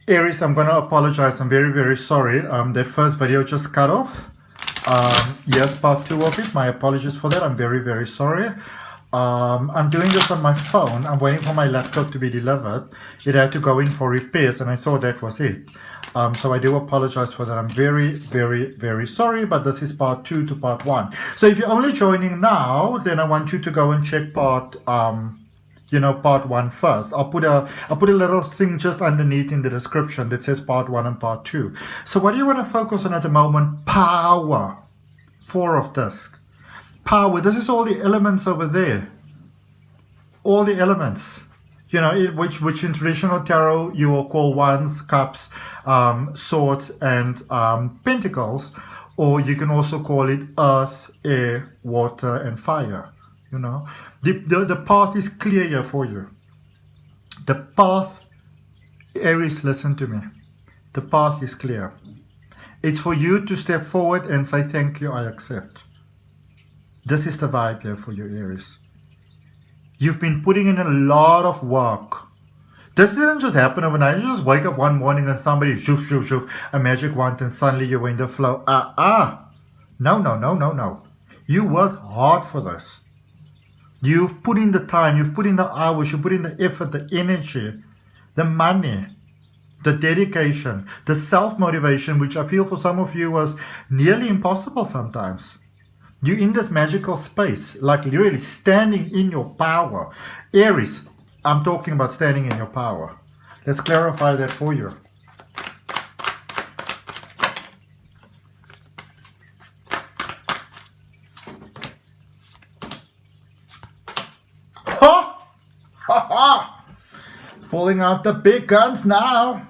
Aries, I'm going to apologize. I'm very, very sorry. That first video just cut off. Yes, part 2 of it. My apologies for that. I'm very, very sorry. I'm doing this on my phone. I'm waiting for my laptop to be delivered. It had to go in for repairs, and I thought that was it. So I do apologize for that. I'm very, very, very sorry, but this is part 2 to part 1. So if you're only joining now, then I want you to go and check part 1 first. I'll put a little thing just underneath in the description that says part 1 and part 2. So what do you want to focus on at the moment? Power. 4 of discs. Power. This is all the elements over there. All the elements. You know, which in traditional tarot you will call wands, cups, swords, and pentacles, or you can also call it earth, air, water, and fire. You know, the path is clear here for you. The path, Aries, listen to me. The path is clear. It's for you to step forward and say, thank you, I accept. This is the vibe here for you, Aries. You've been putting in a lot of work. This didn't just happen overnight. You just wake up one morning and somebody, shoof, shoof, shoof, a magic wand, and suddenly you're in the flow. No. You worked hard for this. You've put in the time, you've put in the hours, you put in the effort, the energy, the money, the dedication, the self-motivation, which I feel for some of you was nearly impossible sometimes. You're in this magical space, like literally standing in your power. Aries, I'm talking about standing in your power. Let's clarify that for you. Pulling out the big guns now.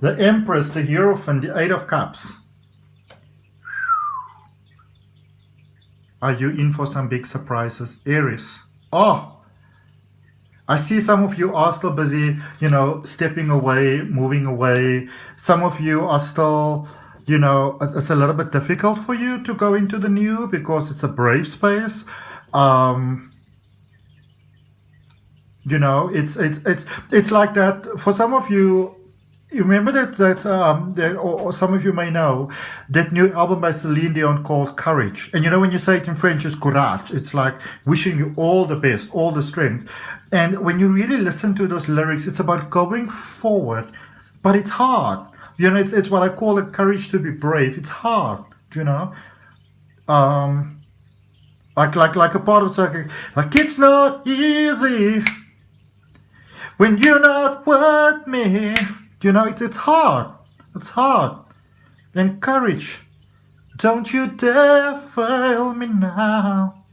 The Empress, the Hierophant, the 8 of Cups. Are you in for some big surprises, Aries? Oh, I see some of you are still busy, you know, stepping away, moving away. Some of you are still, you know, it's a little bit difficult for you to go into the new because it's a brave space. You know, it's like that for some of you. You remember that or some of you may know that new album by Celine Dion called Courage. And you know, when you say it in French, it's courage. It's like wishing you all the best, all the strength. And when you really listen to those lyrics, it's about going forward, but it's hard. You know, it's what I call the courage to be brave. It's hard, you know. Like a part of it, like it's not easy when you're not with me. You know, it's hard. It's hard. And courage. Don't you dare fail me now.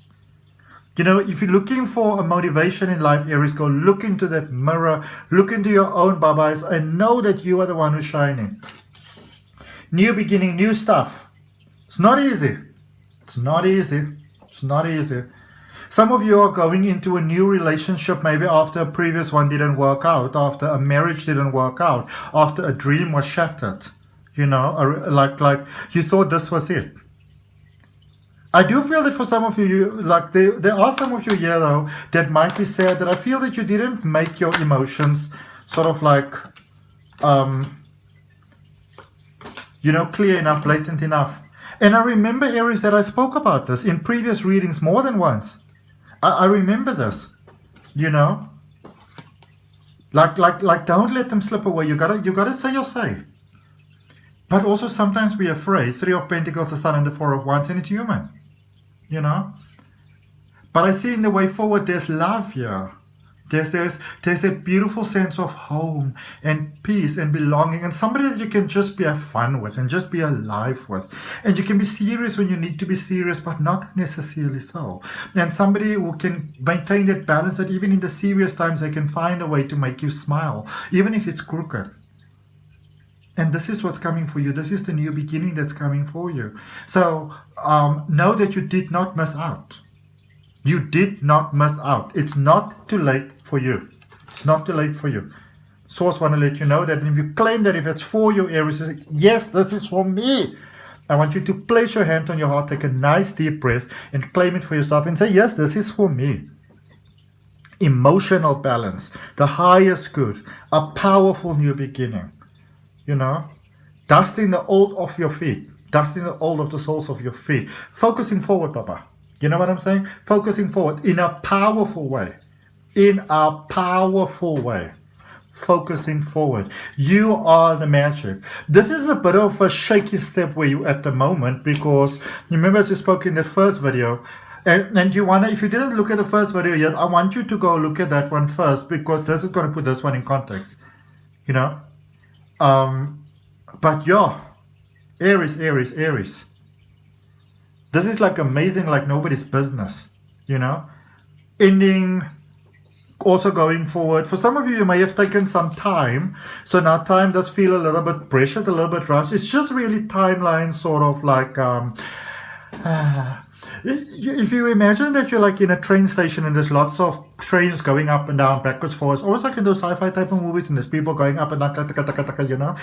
You know, if you're looking for a motivation in life, Aries, go look into that mirror. Look into your own babas and know that you are the one who's shining. New beginning, new stuff. It's not easy. It's not easy. It's not easy. Some of you are going into a new relationship maybe after a previous one didn't work out, after a marriage didn't work out, after a dream was shattered. You know, like you thought this was it. I do feel that for some of you, like there are some of you here though that might be sad, that I feel that you didn't make your emotions sort of like, you know, clear enough, blatant enough. And I remember, Aries, that I spoke about this in previous readings more than once. I remember this, you know, like don't let them slip away. You gotta say your say. But also sometimes we're afraid. 3 of Pentacles, the Sun, and the 4 of Wands, and it's human, you know. But I see in the way forward, there's love here. There's a beautiful sense of home and peace and belonging, and somebody that you can just have fun with and just be alive with. And you can be serious when you need to be serious, but not necessarily so. And somebody who can maintain that balance, that even in the serious times, they can find a way to make you smile, even if it's crooked. And this is what's coming for you. This is the new beginning that's coming for you. So know that you did not miss out. You did not miss out. It's not too late for you. It's not too late for you. Source want to let you know that if you claim that if it's for you, Aries, yes, this is for me. I want you to place your hand on your heart, take a nice deep breath, and claim it for yourself and say, yes, this is for me. Emotional balance, the highest good, a powerful new beginning. you know, dusting the old off your feet, dusting the old of the soles of your feet, focusing forward, Papa. You know what I'm saying? Focusing forward in a powerful way, in a powerful way. Focusing forward. You are the magic. This is a bit of a shaky step where you at the moment, because remember, as you spoke in the first video, and you wanna, if you didn't look at the first video yet, I want you to go look at that one first, because this is going to put this one in context, you know. But yeah, Aries, Aries, Aries. This is like amazing, like nobody's business, you know. Ending. Also going forward, for some of you, you may have taken some time, so now time does feel a little bit pressured, a little bit rushed. It's just really timeline, sort of like if you imagine that you're like in a train station and there's lots of trains going up and down, backwards, forwards, almost like in those sci-fi type of movies, and there's people going up and down, you know,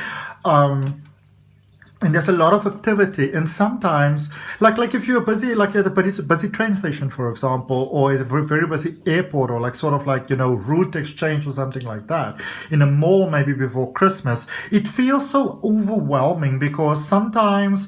and there's a lot of activity, and sometimes, like if you're busy, like at a busy train station, for example, or at a very busy airport, or like sort of like, you know, route exchange or something like that, in a mall maybe before Christmas, it feels so overwhelming, because sometimes,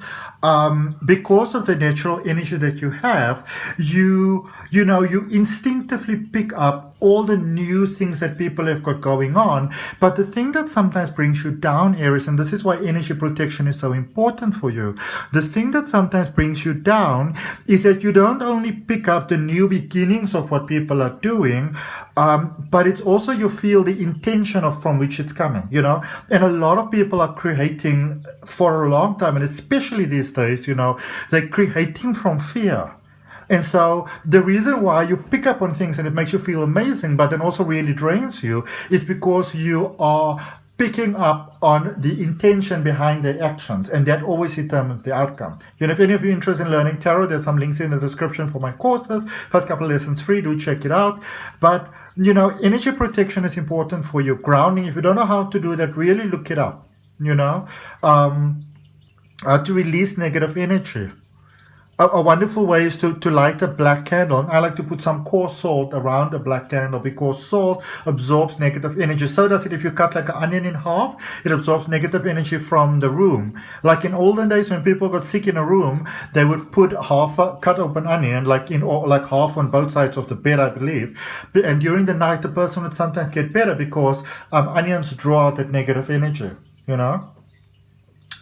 because of the natural energy that you have, you know, you instinctively pick up all the new things that people have got going on. But the thing that sometimes brings you down, Aries, and this is why energy protection is so important for you, the thing that sometimes brings you down is that you don't only pick up the new beginnings of what people are doing, but it's also, you feel the intention of from which it's coming, you know. And a lot of people are creating for a long time, and especially these days, you know, they're creating from fear. And so the reason why you pick up on things and it makes you feel amazing, but then also really drains you, is because you are picking up on the intention behind the actions, and that always determines the outcome. You know, if any of you are interested in learning tarot, there's some links in the description for my courses. First couple of lessons free, do check it out. But, you know, energy protection is important for you. Grounding, if you don't know how to do that, really look it up, you know, to release negative energy. A wonderful way is to light a black candle. And I like to put some coarse salt around the black candle, because salt absorbs negative energy. So does it if you cut like an onion in half. It absorbs negative energy from the room. Like in olden days, when people got sick in a room, they would put cut open onion, like like half on both sides of the bed, I believe. And during the night, the person would sometimes get better, because onions draw out that negative energy, you know.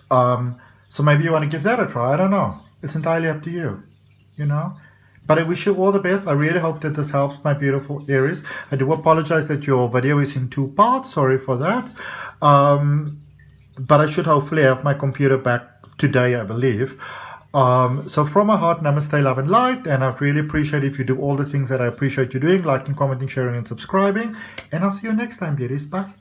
So maybe you want to give that a try. I don't know. It's entirely up to you, you know. But I wish you all the best. I really hope that this helps, my beautiful Aries. I do apologize that your video is in 2 parts. Sorry for that. But I should hopefully have my computer back today, I believe. So from my heart, namaste, love and light. And I'd really appreciate if you do all the things that I appreciate you doing, liking, commenting, sharing and subscribing. And I'll see you next time, beauties. Bye.